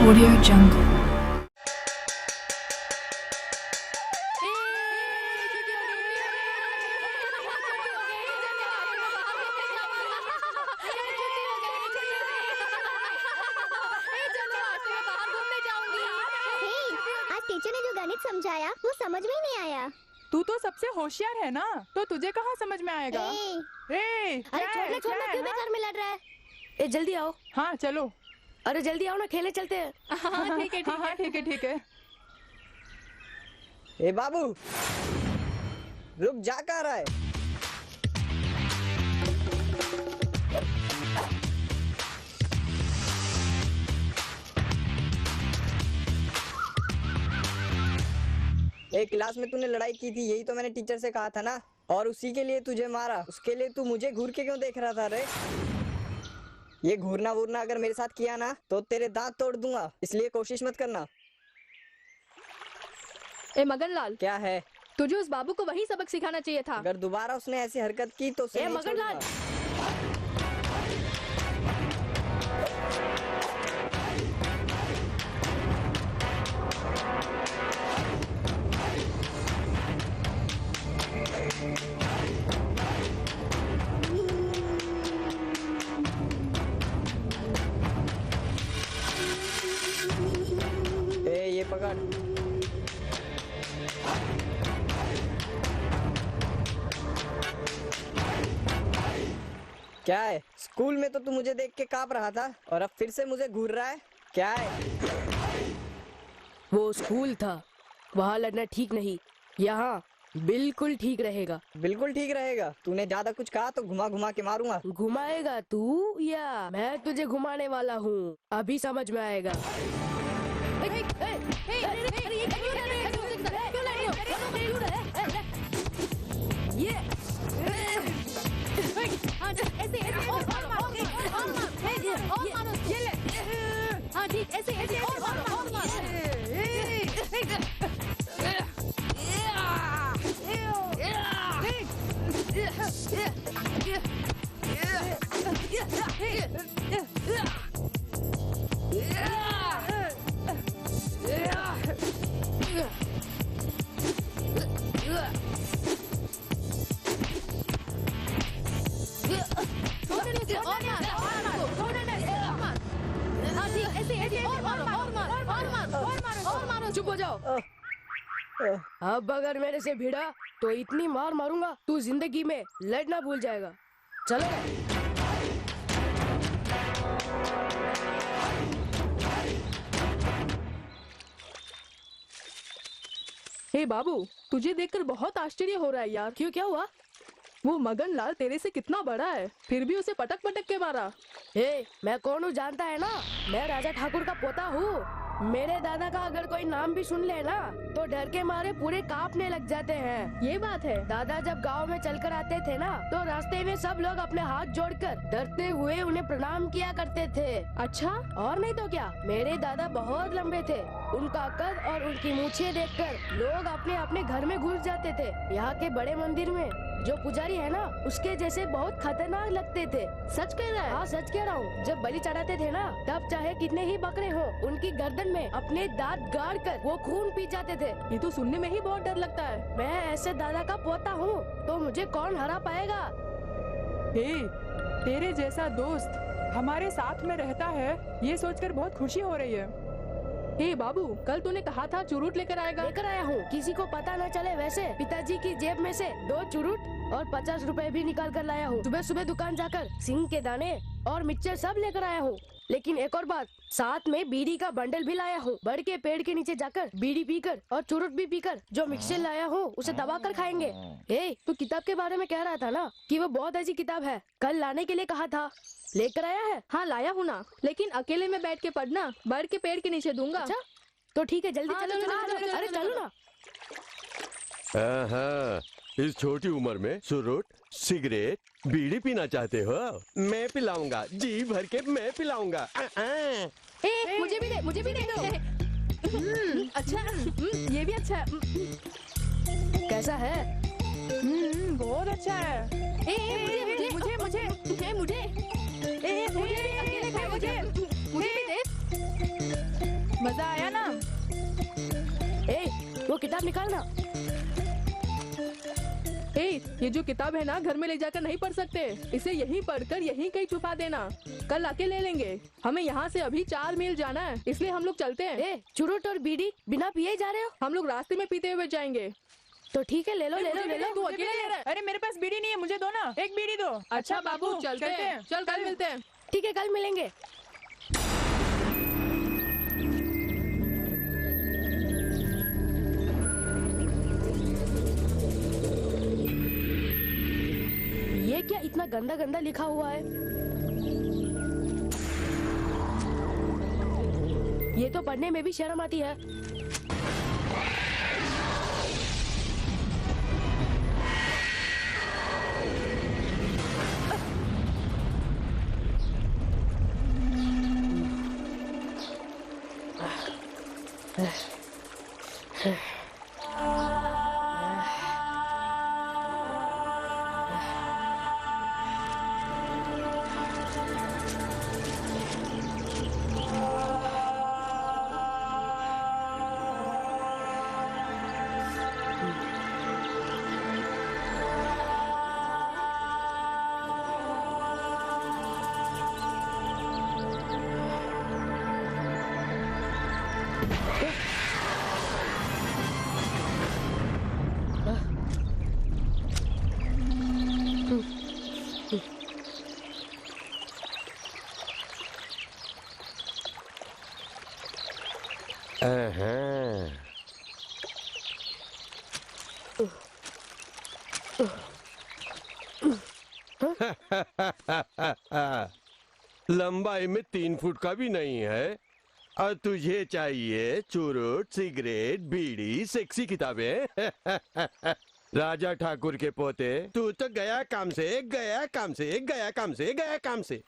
Audio Jungle. Teacher ने जो गणित समझाया वो समझ में ही नहीं आया। तू तो सबसे होशियार है ना, तो तुझे कहाँ समझ में आएगा? अरे छोड़ना क्यों बेकार में लड़ रहा है? ए जल्दी आओ। हाँ चलो। अरे जल्दी आओ ना, खेलने चलते हैं। हाँ ठीक है ठीक है। ए बाबू रुक, जा कहाँ रहा है? एक क्लास में तूने लड़ाई की थी, यही तो मैंने टीचर से कहा था ना, और उसी के लिए तुझे मारा। उसके लिए तू मुझे घूर के क्यों देख रहा था रे? ये घूरना वूरना अगर मेरे साथ किया ना तो तेरे दांत तोड़ दूंगा, इसलिए कोशिश मत करना। ए मगनलाल, क्या है? तुझे उस बाबू को वही सबक सिखाना चाहिए था। अगर दोबारा उसने ऐसी हरकत की तो उसे ए नहीं मगनलाल, छोड़ूंगा। ए ये पकड़। क्या है? स्कूल में तो तू मुझे देख के कांप रहा था और अब फिर से मुझे घूर रहा है, क्या है? वो स्कूल था, वहाँ लड़ना ठीक नहीं, यहाँ बिल्कुल ठीक रहेगा। बिल्कुल ठीक रहेगा? तूने ज्यादा कुछ कहा तो घुमा घुमा के मारूंगा। घुमाएगा तू या मैं तुझे घुमाने वाला हूँ, अभी समझ में आएगा। चुप हो जाओ। अब अगर मेरे से भिड़ा तो इतनी मार मारूंगा तू जिंदगी में लड़ना भूल जाएगा। चलो। हे बाबू, तुझे देखकर बहुत आश्चर्य हो रहा है यार। क्यों, क्या हुआ? वो मगनलाल तेरे से कितना बड़ा है, फिर भी उसे पटक पटक के मारा। मैं कौन हूँ जानता है ना? मैं राजा ठाकुर का पोता हूँ। मेरे दादा का अगर कोई नाम भी सुन ले ना तो डर के मारे पूरे कांपने लग जाते हैं। ये बात है। दादा जब गांव में चलकर आते थे ना तो रास्ते में सब लोग अपने हाथ जोड़कर डरते हुए उन्हें प्रणाम किया करते थे। अच्छा, और नहीं तो क्या, मेरे दादा बहुत लंबे थे। उनका कद और उनकी मूछें देखकर लोग अपने अपने घर में घुस जाते थे। यहाँ के बड़े मंदिर में जो पुजारी है ना उसके जैसे बहुत खतरनाक लगते थे। सच कह रहा है? हाँ सच कह रहा हूँ। जब बलि चढ़ाते थे ना तब चाहे कितने ही बकरे हो उनकी गर्दन में अपने दांत गाड़ कर वो खून पी जाते थे। ये तो सुनने में ही बहुत डर लगता है। मैं ऐसे दादा का पोता हूँ तो मुझे कौन हरा पाएगा? हे, तेरे जैसा दोस्त हमारे साथ में रहता है, ये सोचकर बहुत खुशी हो रही है। हे बाबू, कल तूने कहा था चुरुट लेकर आएगा। लेकर आया हूँ, किसी को पता न चले वैसे। पिताजी की जेब में से 2 चुरुट और 50 रुपए भी निकाल कर लाया हूँ। सुबह सुबह दुकान जाकर सिंग के दाने और मिक्सचर सब लेकर आया हूँ। लेकिन एक और बात, साथ में बीड़ी का बंडल भी लाया हूँ। बड़ के पेड़ के नीचे जाकर बीड़ी पीकर और चुरुट भी पीकर जो मिक्सचर लाया हूँ उसे दबा कर खाएंगे। तू किताब के बारे में कह रहा था ना कि वो बहुत अच्छी किताब है, कल लाने के लिए कहा था, लेकर आया है? हाँ लाया हूँ ना, लेकिन अकेले में बैठ के पढ़ना, बड़ के पेड़ के नीचे दूंगा। अच्छा तो ठीक है, जल्दी हाँ, चलो। चलो। अरे चलो ना। इस छोटी उम्र में चुरुट, सिगरेट, बीड़ी पीना चाहते हो? मैं पिलाऊंगा, जी भर के मैं पिलाऊंगा। मुझे भी दे दो। अच्छा, ये भी अच्छा है। कैसा है? बहुत अच्छा है। मुझे अकेले खाए, मुझे भी दे। वो किताब निकालना। ये जो किताब है ना, घर में ले जाकर नहीं पढ़ सकते। इसे यहीं पढ़कर यहीं कहीं छुपा देना, कल आके ले लेंगे। हमें यहाँ से अभी 4 मील जाना है, इसलिए हम लोग चलते हैं। चुरुट और बीड़ी बिना पिए जा रहे हो? हम लोग रास्ते में पीते हुए जाएंगे। तो ठीक है, ले लो ले लो ले लो। तू अकेले ले रहा है? अरे मेरे पास बीड़ी नहीं है, मुझे दो ना, एक बीड़ी दो। अच्छा बाबू, चलते हैं। चल कल मिलते हैं। ठीक है, कल मिलेंगे। ये क्या इतना गंदा गंदा लिखा हुआ है? ये तो पढ़ने में भी शर्म आती है। लंबाई में 3 फुट का भी नहीं है और तुझे चाहिए चुरुट, सिगरेट, बीड़ी, सेक्सी किताबें। राजा ठाकुर के पोते, तू तो गया काम से, गया काम से, गया काम से, गया काम से।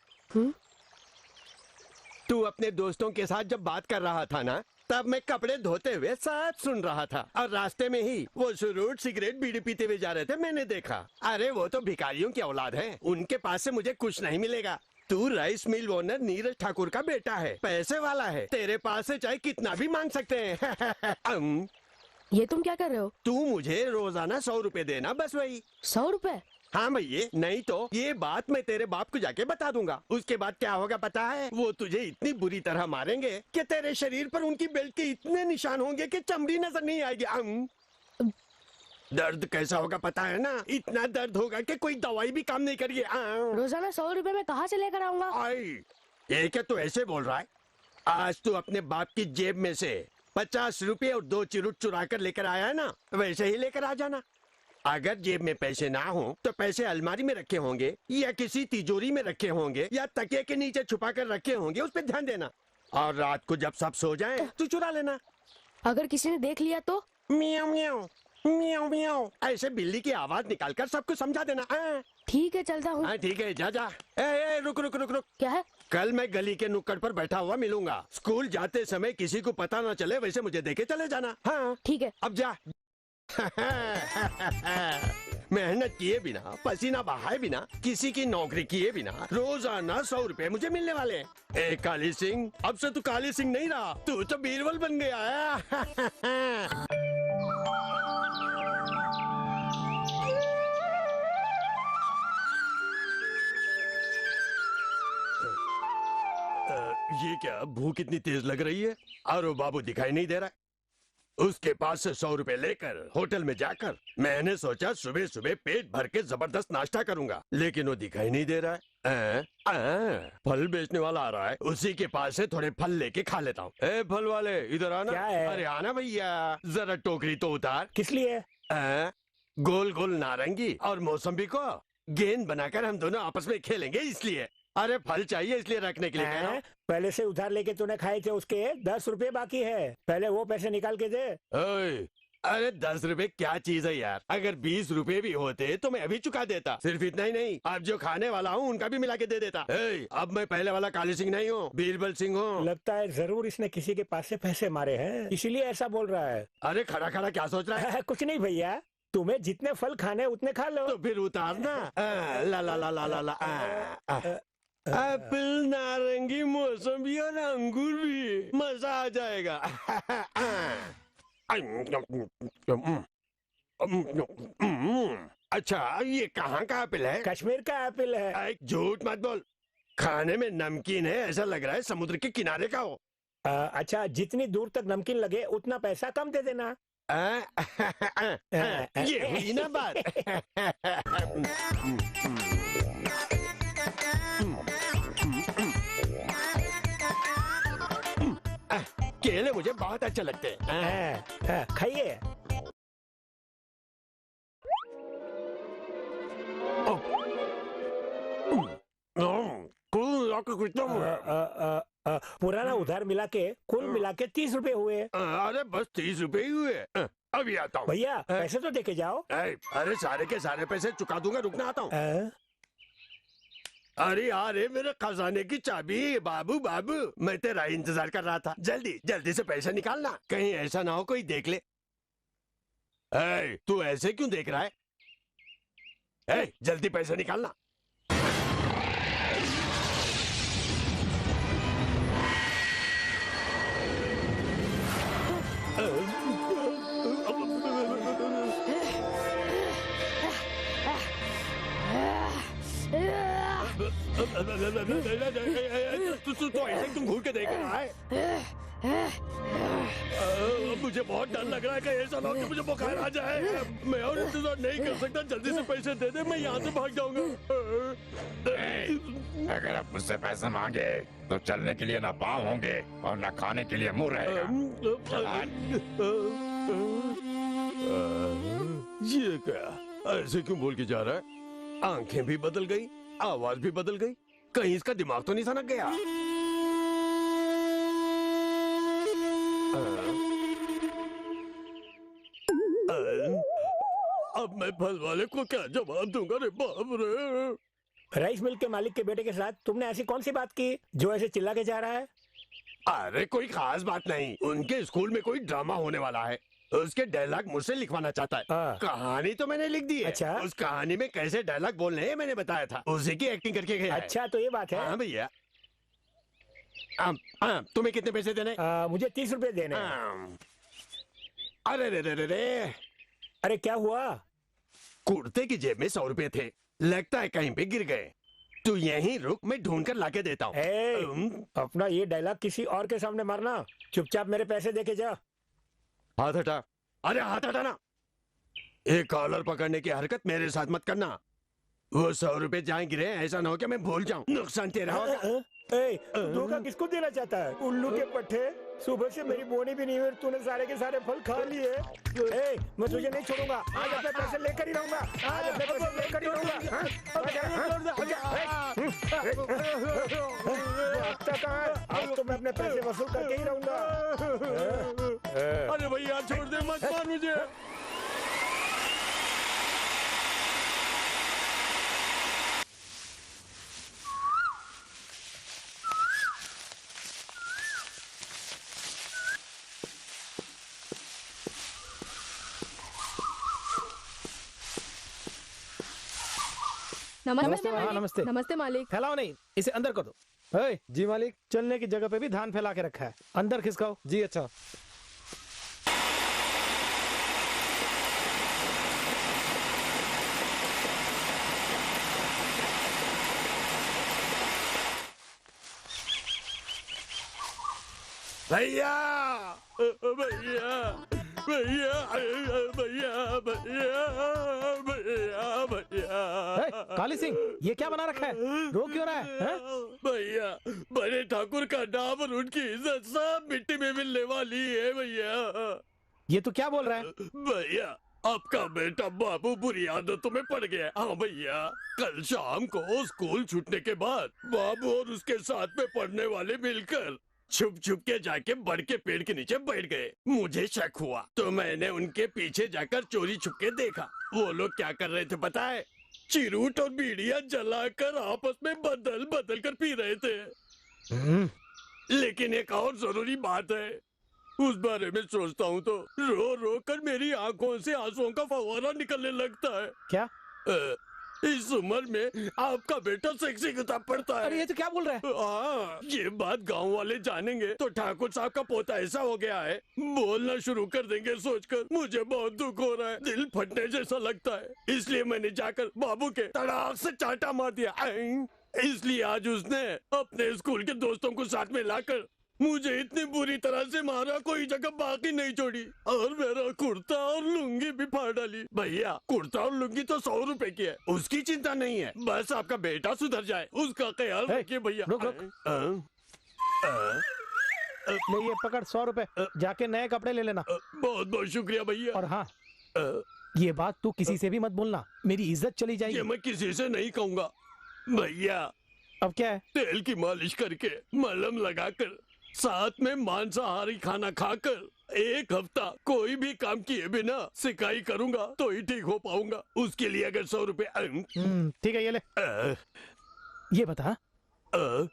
तू अपने दोस्तों के साथ जब बात कर रहा था ना, तब मैं कपड़े धोते हुए साथ सुन रहा था और रास्ते में ही वो चुरुट, सिगरेट, बीड़ी पीते हुए जा रहे थे, मैंने देखा। अरे वो तो भिखारियों की औलाद है, उनके पास से मुझे कुछ नहीं मिलेगा। तू rice mill owner Neeraj Thakur का बेटा है, पैसे वाला है, तेरे पास से चाहे कितना भी मांग सकते हैं। ये तुम क्या कर रहे हो? तू मुझे रोजाना 100 रुपए देना, बस वही। 100 रुपए? हाँ भैया, नहीं तो ये बात मैं तेरे बाप को जाके बता दूंगा। उसके बाद क्या होगा पता है? वो तुझे इतनी बुरी तरह मारेंगे कि तेरे शरीर पर उनकी बेल्ट के इतने निशान होंगे कि चमड़ी नजर नहीं आएगी। दर्द कैसा होगा पता है ना? इतना दर्द होगा कि कोई दवाई भी काम नहीं करिए। रोजाना 100 रुपए में कहाँ से लेकर आऊंगा? ये क्या तू ऐसे बोल रहा है? आज तू अपने बाप की जेब में से 50 रुपए और 2 चिरुट चुरा कर लेकर आया है ना, वैसे ही लेकर आ जाना। अगर जेब में पैसे ना हो तो पैसे अलमारी में रखे होंगे या किसी तिजोरी में रखे होंगे या तकिए के नीचे छुपा कर रखे होंगे, उस पर ध्यान देना। और रात को जब सब सो जाएं, तू चुरा लेना। अगर किसी ने देख लिया तो? मियाऊ मियाऊ मियाऊ मियाऊ ऐसे बिल्ली की आवाज निकालकर सबको समझा देना। ठीक है, चलता हूँ। ठीक है, जा जा। ए, रुक रुक रुक रुक। क्या है? कल मैं गली के नुक्कड़ पर बैठा हुआ मिलूंगा। स्कूल जाते समय किसी को पता न चले, वैसे मुझे देखे चले जाना। हाँ ठीक है। अब जा। मेहनत किए बिना, पसीना बहाए बिना, किसी की नौकरी किए बिना रोजाना 100 रुपए मुझे मिलने वाले हैं। ए काली सिंह, अब से तू काली सिंह नहीं रहा, तू तो बीरबल बन गया है। ये क्या भूख इतनी तेज लग रही है? अरे बाबू दिखाई नहीं दे रहा। उसके पास से 100 रुपए लेकर होटल में जाकर मैंने सोचा सुबह सुबह पेट भर के जबरदस्त नाश्ता करूंगा, लेकिन वो दिखाई नहीं दे रहा है। फल बेचने वाला आ रहा है, उसी के पास से थोड़े फल लेके खा लेता हूँ। ए फल वाले, इधर आना। क्या है? अरे आना भैया, जरा टोकरी तो उतार। किस लिए? गोल गोल नारंगी और मौसम्बी को गेंद बनाकर हम दोनों आपस में खेलेंगे, इसलिए। अरे फल चाहिए इसलिए रखने के लिए कह रहा हूं। पहले से उधार लेके तूने खाए थे, उसके 10 रुपए बाकी है, पहले वो पैसे निकाल के दे। अरे 10 रुपए क्या चीज है यार? अगर 20 रुपए भी होते तो मैं अभी चुका देता। सिर्फ इतना ही नहीं, अब जो खाने वाला हूँ उनका भी मिला के दे देता। अब मैं पहले वाला काली सिंह नहीं हूँ, बीरबल सिंह हूँ। लगता है जरूर इसने किसी के पास से पैसे मारे हैं, इसीलिए ऐसा बोल रहा है। अरे खड़ा खड़ा क्या सोच रहा है? कुछ नहीं भैया, तुम्हें जितने फल खाने उतने खा लो। तो फिर उतारना। ला ला ला ला ला ला। एप्पल, नारंगी, मौसम्बी और अंगूर भी, मजा आ जाएगा। अच्छा, ये कहाँ का एप्पल है? कश्मीर का एप्पल है। झूठ मत बोल, खाने में नमकीन है, ऐसा लग रहा है समुद्र के किनारे का हो। अच्छा, जितनी दूर तक नमकीन लगे उतना पैसा कम दे देना। ये हुई ना बात। केले मुझे बहुत अच्छे लगते हैं। खाइए। पुराना उधार मिला के कुल मिला के 30 रुपए हुए। अरे बस 30 रुपए ही हुए। अभी आता हूँ। भैया पैसे तो देके जाओ। अरे सारे के सारे पैसे चुका दूंगा, रुकना आता हूँ। अरे यार, ये मेरे खजाने की चाबी। बाबू बाबू, मैं तेरा इंतजार कर रहा था। जल्दी जल्दी से पैसा निकालना, कहीं ऐसा ना हो कोई देख ले। तू ऐसे क्यों देख रहा है? जल्दी पैसा निकालना। तो ऐसे तुम घूर के देख रहा है? मुझे बहुत डर लग रहा है कि ऐसा ना हो कि मुझे बुखार आ जाए। मैं और इंतजार नहीं कर सकता, जल्दी से पैसे दे दे, मैं यहाँ से भाग जाऊंगा। अगर आप मुझसे पैसे मांगे तो चलने के लिए ना पाँव होंगे और ना खाने के लिए मुंह रहेगा। ये क्या, ऐसे क्यों बोल के जा रहा है? आंखें भी बदल गई, आवाज भी बदल गई, कहीं इसका दिमाग तो नहीं सनक गया? अब मैं फल वाले को क्या जवाब दूंगा रे बाप रे? राइस मिल के मालिक के बेटे के साथ तुमने ऐसी कौन सी बात की जो ऐसे चिल्ला के जा रहा है? अरे कोई खास बात नहीं, उनके स्कूल में कोई ड्रामा होने वाला है, उसके डायलॉग मुझसे लिखवाना चाहता है। कहानी तो मैंने लिख दी है। अच्छा? उस कहानी में कैसे डायलॉग बोलने हैं मैंने बताया था, उसी की एक्टिंग करके गया है। अच्छा, तो ये बात है। हाँ भैया। तुम्हें कितने पैसे देने? मुझे 30 रुपए देने। अरे रे रे रे रे, अरे क्या हुआ? कुर्ते की जेब में 100 रुपए थे, लगता है कहीं पे गिर गए। तू यहीं रुक, मैं ढूंढ कर लाके देता हूँ। अपना ये डायलॉग किसी और के सामने मारना, चुपचाप मेरे पैसे देके जा। हाथ हटा। अरे हाथ हटाना। एक कॉलर पकड़ने की हरकत मेरे साथ मत करना। वो 100 रुपए जहाँ गिरे, ऐसा ना हो कि मैं भूल जाऊं। नुकसान तेरा होगा। धोखा किसको देना चाहता है? उल्लू के पट्टे, सुबह से मेरी बोनी भी नहीं हुई, तूने सारे के सारे फल खा लिए। मैं तुझे नहीं छोड़ूंगा, आज अपने पैसे लेकर ही रहूंगा। आज अपने पैसे लेकर ही रहूंगा। अब तो मैं अपने पैसे वसूल करके ही रहूंगा। अरे भैया छोड़ दे, मत मार मुझे। नमस्ते हाँ, नमस्ते। नमस्ते मालिक। फैलाओ नहीं, इसे अंदर कर दो। जी मालिक, चलने की जगह पे भी धान फैला के रखा है, अंदर खिसकाओ। जी अच्छा। भैया भैया भैया भैया भैया भैया भैया। काली सिंह, ये क्या बना रखा है? रो क्यों रहा है? भैया, बड़े ठाकुर का नाम और उनकी इज्जत सब मिट्टी में मिलने वाली है भैया। ये तो क्या बोल रहा है? भैया, आपका बेटा बाबू बुरी आदतों में पड़ गया। हाँ भैया, कल शाम को स्कूल छूटने के बाद बाबू और उसके साथ में पढ़ने वाले मिलकर छुप छुप के जाके बड़ के पेड़ के नीचे बैठ गए। मुझे शक हुआ तो मैंने उनके पीछे जाकर चोरी छुप के देखा। वो लोग क्या कर रहे थे पता है? चिरूट और बीड़ियां जलाकर आपस में बदल बदल कर पी रहे थे। लेकिन एक और जरूरी बात है, उस बारे में सोचता हूँ तो रो रो कर मेरी आंखों से आंसुओं का फव्वारा निकलने लगता है। क्या? इस उम्र में आपका बेटा सेक्सी किताब पढ़ता है। अरे ये तो क्या बोल रहा है? हाँ, ये बात गांव वाले जानेंगे तो ठाकुर साहब का पोता ऐसा हो गया है, बोलना शुरू कर देंगे सोचकर मुझे बहुत दुख हो रहा है, दिल फटने जैसा लगता है। इसलिए मैंने जाकर बाबू के तड़ाक से चांटा मार दिया। इसलिए आज उसने अपने स्कूल के दोस्तों को साथ में लाकर मुझे इतनी बुरी तरह से मारा, कोई जगह बाकी नहीं छोड़ी, और मेरा कुर्ता और लुंगी भी फाड़ डाली। भैया, कुर्ता और लुंगी तो 100 रुपए की है, उसकी चिंता नहीं है, बस आपका बेटा सुधर जाए, उसका ख्याल रखिए भैया। रुक रुक। ले ये पकड़ 100 रुपए, जाके नए कपड़े ले लेना। बहुत बहुत शुक्रिया भैया। और हाँ, ये बात तू किसी से भी मत बोलना, मेरी इज्जत चली जाएगी। ये मैं किसी से नहीं कहूँगा भैया। अब क्या है? तेल की मालिश करके, मलहम लगाकर, साथ में मांसाहारी खाना खाकर 1 हफ्ता कोई भी काम किए बिना सिकाई करूंगा तो ही ठीक हो पाऊंगा। उसके लिए अगर 100 रुपए। ठीक है, ये ले। ये बता,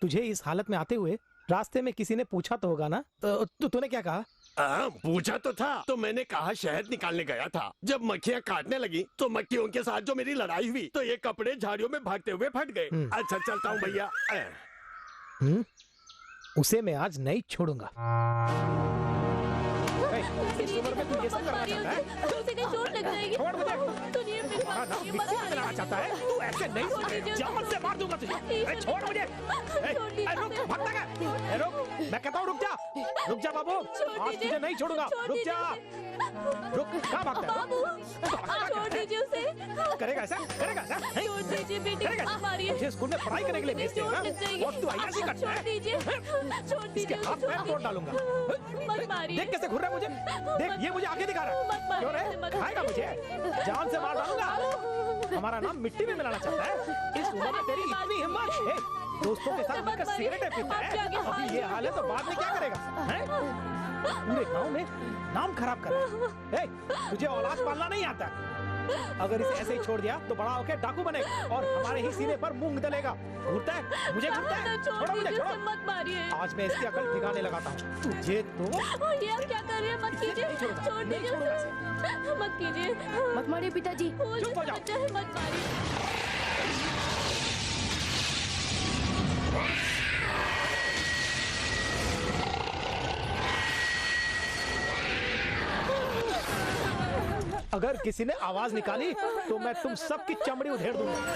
तुझे इस हालत में आते हुए रास्ते में किसी ने पूछा तो होगा ना, तो तूने क्या कहा? पूछा तो था, तो मैंने कहा शहद निकालने गया था। जब मक्खियाँ काटने लगी तो मक्खियों के साथ जो मेरी लड़ाई हुई तो ये कपड़े झाड़ियों में भागते हुए फट गए। अच्छा चलता हूँ भैया। उसे मैं आज नहीं छोड़ूंगा। इस उम्र में तू ये सब करना चाहता है? तुमसे कहीं चोट लग जाएगी। छोड़ मुझे। तू ये पे तुम्हारा नाम मिट्टी में मिलाना चाहता है? तू ऐसे नहीं सुधरे, जान से मार दूंगा तुझे। अरे छोड़ मुझे। रुक, भागता क्या? रुक, मैं कहता हूँ रुक जा। रुक जा बाबू, आज तुझे नहीं छोड़ूंगा। रुक जा। रुक, कहाँ भागता है? छोड़ दीजिए उसे। करेगा ऐसा? करेगा ऐसा? छोड़ दीजिए बेटे, मत मारिए। मुझे स्कूल में पढ़ाई करने के लिए भेजते हैं ना? और तू ऐसी करता है? छोड़ दीजिए, छोड़ दीजिए। इसके हाथ पैर तोड़ डालूंगा। मत मारिए। देख कैसे घूर रहा है मुझे। देख, ये मुझे आगे दिखा रहा है। क्यों रे? खाएगा मुझे? जान से मार डालूंगा। हमारा नाम मिट्टी में मिलाना चाहता है? इस उम्र में तेरी इतनी हिम्मत? दोस्तों के साथ मिलकर सिगरेटें पीता है, अभी ये हाल है तो बाद में क्या करेगा? पूरे गांव में नाम खराब कर रहा है। तुझे औलाद पालना नहीं आता। अगर इसे ऐसे ही छोड़ दिया तो बड़ा होकर डाकू बनेगा और हमारे ही सीने पर मूंग दलेगा। घूरता है मुझे, घूरता है। छोड़ो मुझे, छोड़ो। मत मारिए। आज मैं इसकी अकल ठिकाने लगाता हूँ। तुझे तो ये आप क्या कर रहे हैं? मत कीजिए, छोड़ दीजिए, मत कीजिए, मत मारिए पिताजी। चुप हो जाओ। मत मारिए। अगर किसी ने आवाज निकाली तो मैं तुम सबकी चमड़ी उधेड़ दूंगा।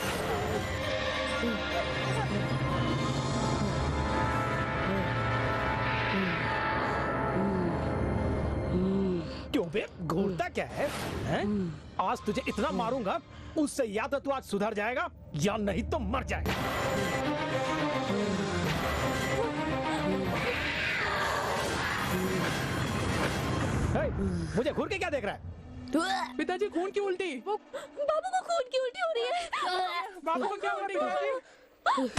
क्यों बे, घूरता क्या है? आज तुझे इतना मारूंगा, उससे या तो तू आज सुधर जाएगा या नहीं तो मर जाएगा। मुझे घूर के क्या देख रहा है? पिताजी खून की उल्टी। बाबू को खून की उल्टी हो रही है। बाबू को क्या उल्टी?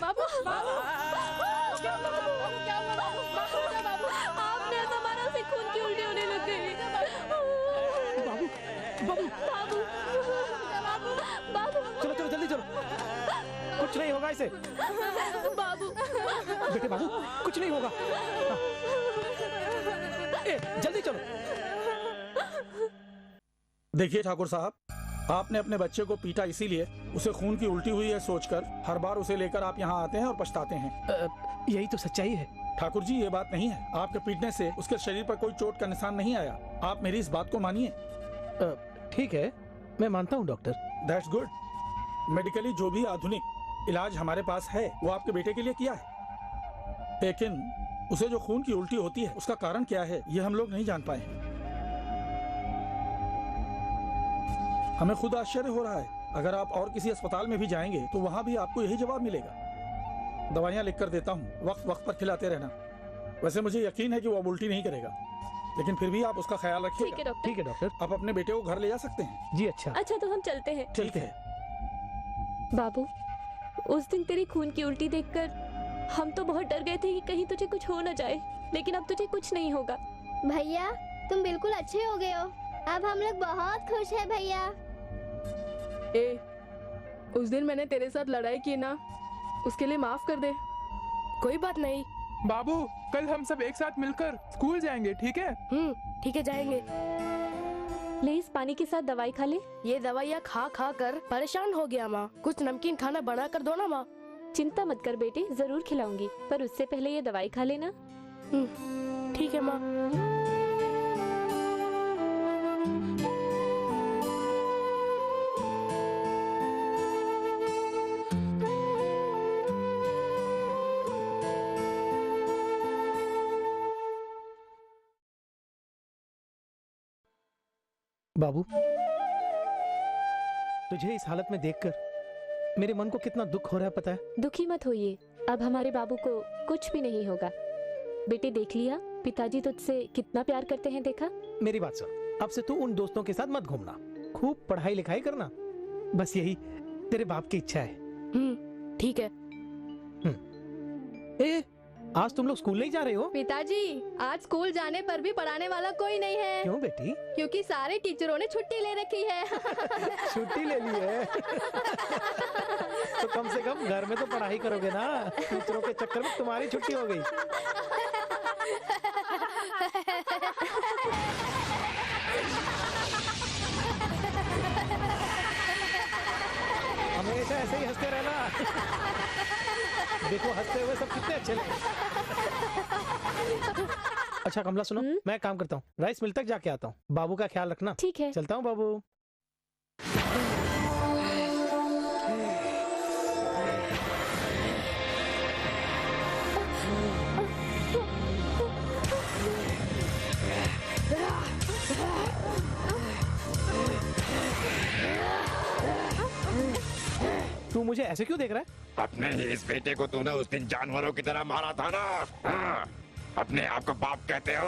बाबू, आपने ऐसा मारा, उसे खून की उल्टी होने लग गई। बाबू, बाबू, बाबू, चलो चलो जल्दी चलो, कुछ नहीं होगा इसे। बाबू, बेटे बाबू, कुछ नहीं होगा। जल्दी चलो। देखिए ठाकुर साहब, आपने अपने बच्चे को पीटा इसीलिए, उसे खून की उल्टी हुई है सोचकर हर बार उसे लेकर आप यहाँ आते हैं और पछताते हैं। यही तो सच्चाई है। ठाकुर जी, ये बात नहीं है। आपके पीटने से उसके शरीर पर कोई चोट का निशान नहीं आया। आप मेरी इस बात को मानिए। ठीक है, मैं मानता हूँ डॉक्टर। That's good. मेडिकली जो भी आधुनिक इलाज हमारे पास है वो आपके बेटे के लिए किया है, लेकिन उसे जो खून की उल्टी होती है उसका कारण क्या है ये हम लोग नहीं जान पाए। हमें खुद आश्चर्य हो रहा है। अगर आप और किसी अस्पताल में भी जाएंगे तो वहाँ भी आपको यही जवाब मिलेगा। दवाइयाँ लिख कर देता हूँ, वक्त वक्त पर खिलाते रहना। वैसे मुझे यकीन है कि वो अब उल्टी नहीं करेगा, लेकिन फिर भी आप उसका ख्याल रखिएगा। ठीक है डॉक्टर। आप अपने बेटे को घर ले जा सकते हैं। जी अच्छा। अच्छा तो हम चलते हैं। चलते हैं। बाबू, उस दिन तेरी खून की उल्टी देखकर हम तो बहुत डर गए थे कि कहीं तुझे कुछ हो न जाए, लेकिन अब तुझे कुछ नहीं होगा। भैया तुम बिल्कुल अच्छे हो गए हो। अब हम लोग बहुत खुश हैं भैया। उस दिन मैंने तेरे साथ लड़ाई की ना, उसके लिए माफ कर दे। कोई बात नहीं। बाबू, कल हम सब एक साथ मिलकर स्कूल जाएंगे, ठीक है? ठीक है, जाएंगे। ले इस पानी के साथ दवाई खा ले। ये दवाइयाँ खा खा कर परेशान हो गया माँ। कुछ नमकीन खाना बना कर दो ना माँ। चिंता मत कर बेटे, जरूर खिलाऊंगी, पर उससे पहले ये दवाई खा लेना। ठीक है माँ। बाबू, तुझे इस हालत में देखकर मेरे मन को कितना दुख हो रहा है पता है? दुखी मत होइए, अब हमारे बाबू को कुछ भी नहीं होगा। बेटे देख लिया, पिताजी तुझसे कितना प्यार करते हैं, देखा? मेरी बात सुन, अब से तू उन दोस्तों के साथ मत घूमना, खूब पढ़ाई लिखाई करना, बस यही तेरे बाप की इच्छा है। ठीक है। ए, आज तुम लोग स्कूल नहीं जा रहे हो? पिताजी, आज स्कूल जाने पर भी पढ़ाने वाला कोई नहीं है। क्यों बेटी? क्योंकि सारे टीचरों ने छुट्टी ले रखी है। छुट्टी ले ली है? तो कम से कम घर में तो पढ़ाई करोगे ना, टीचरों के चक्कर में तुम्हारी छुट्टी हो गई। हमेशा ऐसे ही हंसते रहना। देखो हंसते हुए सब कितने अच्छे लगे। अच्छा कमला सुनो, मैं काम करता हूँ, राइस मिल तक जाके आता हूँ, बाबू का ख्याल रखना। ठीक है। चलता हूँ बाबू। तू मुझे ऐसे क्यों देख रहा है? अपने ही इस बेटे को तूने उस दिन जानवरों की तरह मारा था ना। हाँ, अपने आप को बाप कहते हो?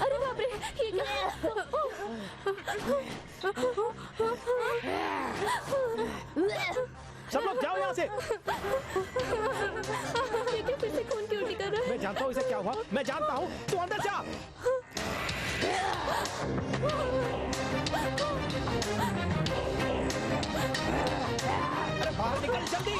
अरे बाप रे, ये क्या? सब लोग जाओ यहाँ से। बेटे फिर से खून की उल्टी कर रहा है। मैं जानता हूँ इसे क्या हुआ, मैं जानता हूँ, तू अंदर जा। अरे बाहर निकल जल्दी।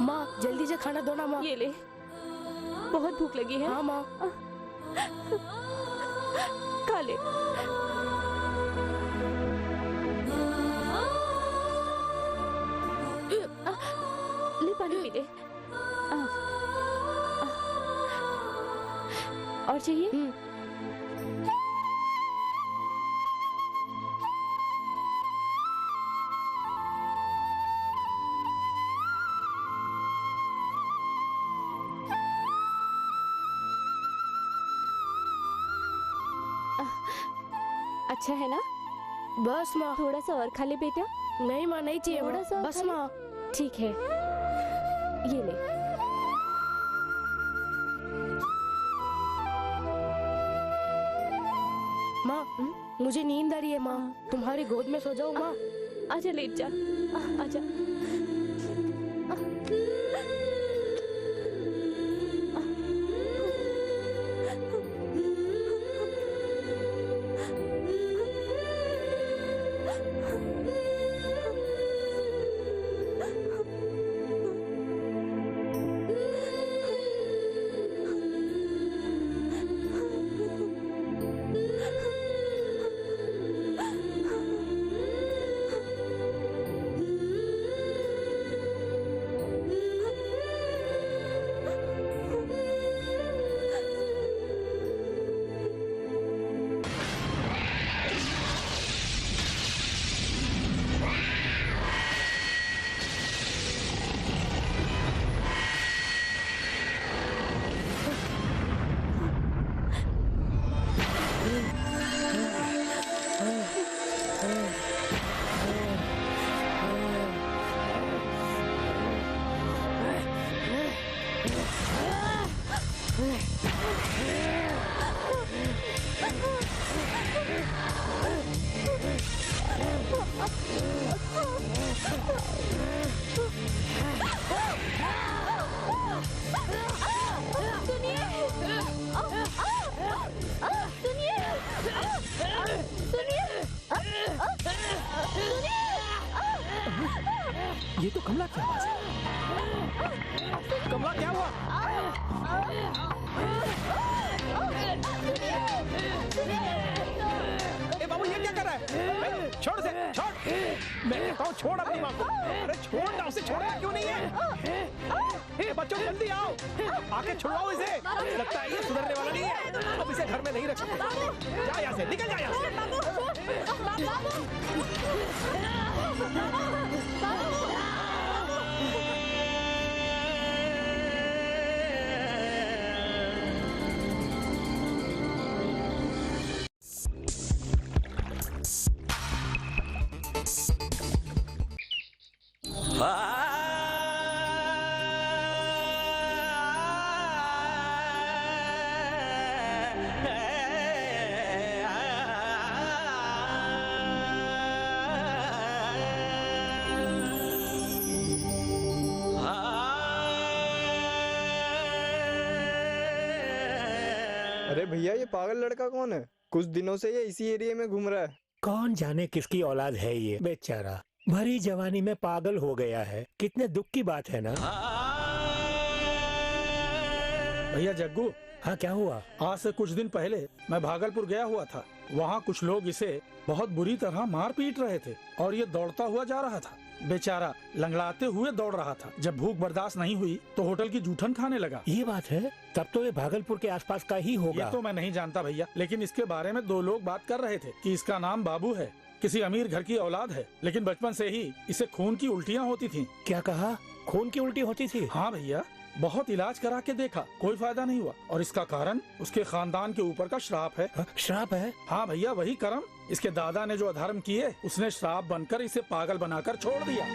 माँ जल्दी से खाना दो ना माँ। ये ले, बहुत भूख लगी है। हाँ माँ। खा ले। ले पानी पी ले। और चाहिए? अच्छा है ना? बस माँ। थोड़ा सा और खा ले बेटा। नहीं माँ, नहीं चाहिए। थोड़ा सा बस माँ। ठीक है, ये ले। माँ मुझे नींद आ रही है माँ, तुम्हारी गोद में सो जाऊँ माँ? आजा लेट जा, आजा। कमला की आवाज है। कमला क्या हुआ? ए बाबू ये क्या कर रहा है? छोड़ से, छोड़। मैं कहता हूँ छोड़ अपनी माँ को। अरे छोड़ ना उसे, छोड़ना क्यों नहीं है? ए बच्चों जल्दी आओ, आके छुड़वाओ इसे। लगता है ये सुधरने वाला नहीं है। अब इसे घर में नहीं रख सकते। जा यहाँ से, निकल जा यहाँ से। अरे भैया ये पागल लड़का कौन है? कुछ दिनों से ये इसी एरिया में घूम रहा है। कौन जाने किसकी औलाद है ये बेचारा, भरी जवानी में पागल हो गया है। कितने दुख की बात है ना। भैया जग्गू, हाँ क्या हुआ? आज से कुछ दिन पहले मैं भागलपुर गया हुआ था। वहाँ कुछ लोग इसे बहुत बुरी तरह मार पीट रहे थे और ये दौड़ता हुआ जा रहा था। बेचारा लंगड़ाते हुए दौड़ रहा था। जब भूख बर्दाश्त नहीं हुई तो होटल की जूठन खाने लगा। ये बात है, तब तो ये भागलपुर के आसपास का ही होगा। ये तो मैं नहीं जानता भैया, लेकिन इसके बारे में 2 लोग बात कर रहे थे कि इसका नाम बाबू है, किसी अमीर घर की औलाद है, लेकिन बचपन से ही इसे खून की उल्टियाँ होती थी। क्या कहा? खून की उल्टी होती थी? हाँ भैया, बहुत इलाज करा के देखा, कोई फायदा नहीं हुआ। और इसका कारण उसके खानदान के ऊपर का श्राप है। श्राप है? हाँ भैया, वही कर्म। इसके दादा ने जो अधर्म किए, उसने श्राप बनकर इसे पागल बनाकर छोड़ दिया।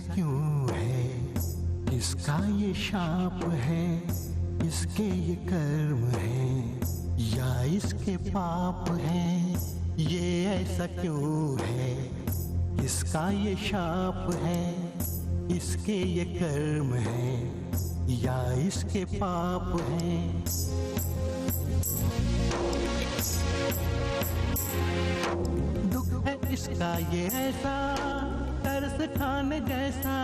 क्यों है, इसका ये शाप है, इसके ये कर्म है या इसके पाप है। ये ऐसा क्यों है, इसका ये शाप है, इसके ये कर्म है या इसके पाप है। दुख है इसका ये ऐसा, तरस खाने जैसा,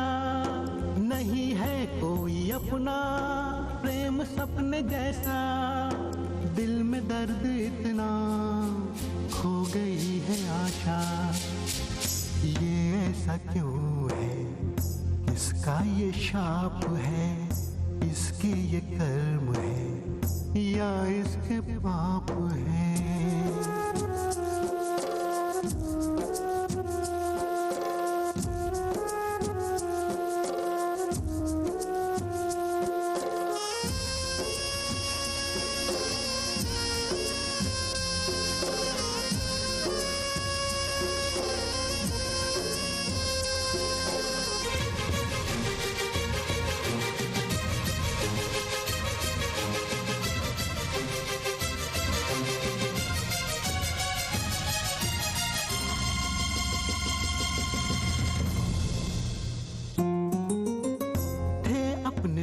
नहीं है कोई अपना प्रेम सपने जैसा। दिल में दर्द इतना, खो गई है आशा। ये ऐसा क्यों है, इसका ये शाप है, इसके ये कर्म है या इसके पाप है।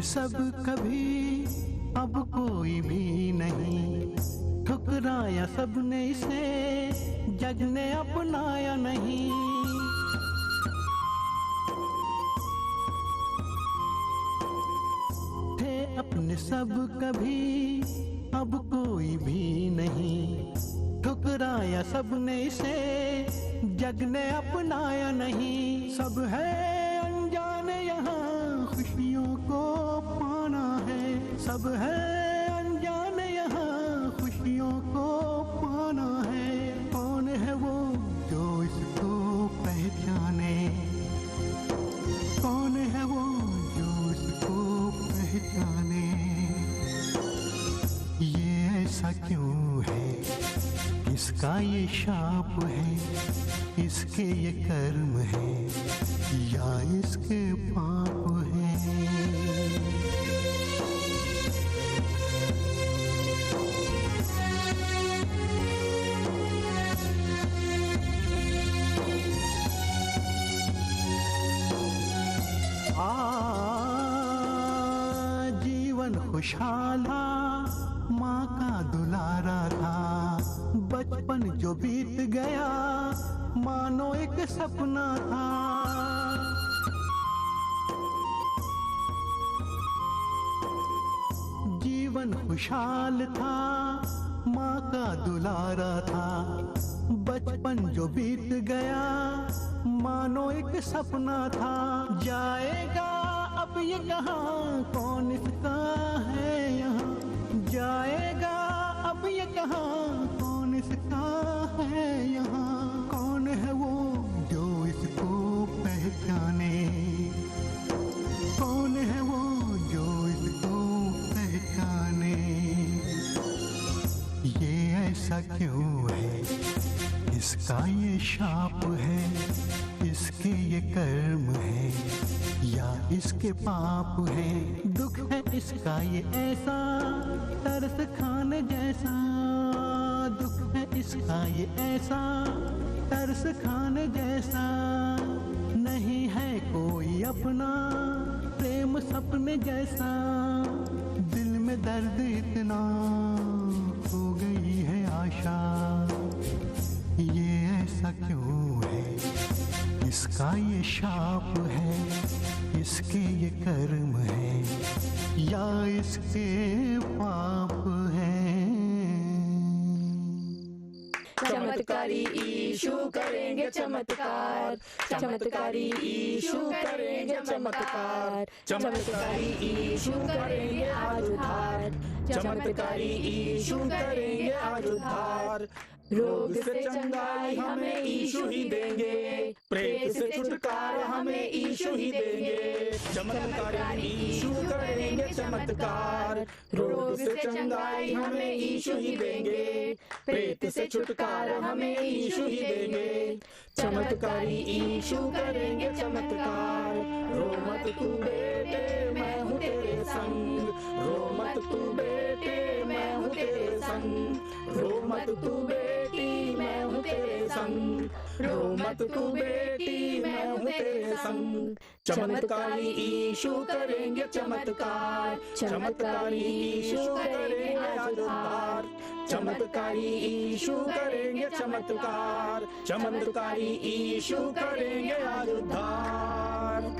सब कभी अब कोई भी नहीं, ठुकराया सबने इसे, जग ने अपनाया नहीं। थे अपने सब कभी अब कोई भी नहीं, ठुकराया सबने इसे, जग ने अपनाया नहीं। सब है अनजाने यहाँ खुशियों को पाना है, सब है अनजाने यहाँ खुशियों को पाना है। कौन है वो जो इसको पहचाने, कौन है वो जो इसको पहचाने। इसका ये शाप है, इसके ये कर्म है, या इसके पाप है। जीवन खुशहाला माँ का दुलारा था, बचपन जो बीत गया मानो एक सपना था। जीवन खुशहाल था, माँ का दुलारा था, बचपन जो बीत गया मानो एक सपना था। जाएगा अब ये कहाँ, कौन इसका है यहाँ, जाएगा अब ये कहाँ, कौन इसका है यहाँ। कौन है वो जो इसको पहचाने, कौन है वो जो इसको पहचाने। ये ऐसा क्यों है, इसका ये शाप है, इसके ये कर्म है, या इसके पाप है। दुख है इसका ये ऐसा, तरस खाने जैसा। दुख है इसका ये ऐसा, तरस खाने जैसा। नहीं है कोई अपना, प्रेम सपने जैसा। दिल में दर्द इतना, हो गई है आशा। ये ऐसा क्यों है, इसका ये शाप है, इसके ये कर्म है, या इसके पाप है। चमत्कारी ईशु करेंगे चमत्कार, चमत्कारी ईशु करेंगे चमत्कार, चमत्कारी ईशु करेंगे आज उद्धार, चमत्कारी ईशु करेंगे आज उद्धार। रोग से चंगाई हमें ईशु ही देंगे, प्रेत से छुटकारा हमें ईशु ही देंगे। चमत्कारी ईशु करेंगे चमत्कार, रोग से चंगाई हमें ईशु ही देंगे, प्रेत से छुटकारा हमें ईशु ही देंगे। चमत्कारी ईशु करेंगे चमत्कार। रो मत तू बेटे मैं हूँ तेरे संग, रो मत तू बेटे मैं हूँ तेरे संग, रो मत तू बेटी मैं हूँ तेरे संग, रो मत तू बेटी मैं हूँ तेरे संग। चमत्कारी ईशु करेंगे चमत्कार, चमत्कारी ईशु करेंगे आज उद्धार, चमत्कारी ईशु करेंगे चमत्कार, चमत्कारी ईशु करेंगे आज उद्धार।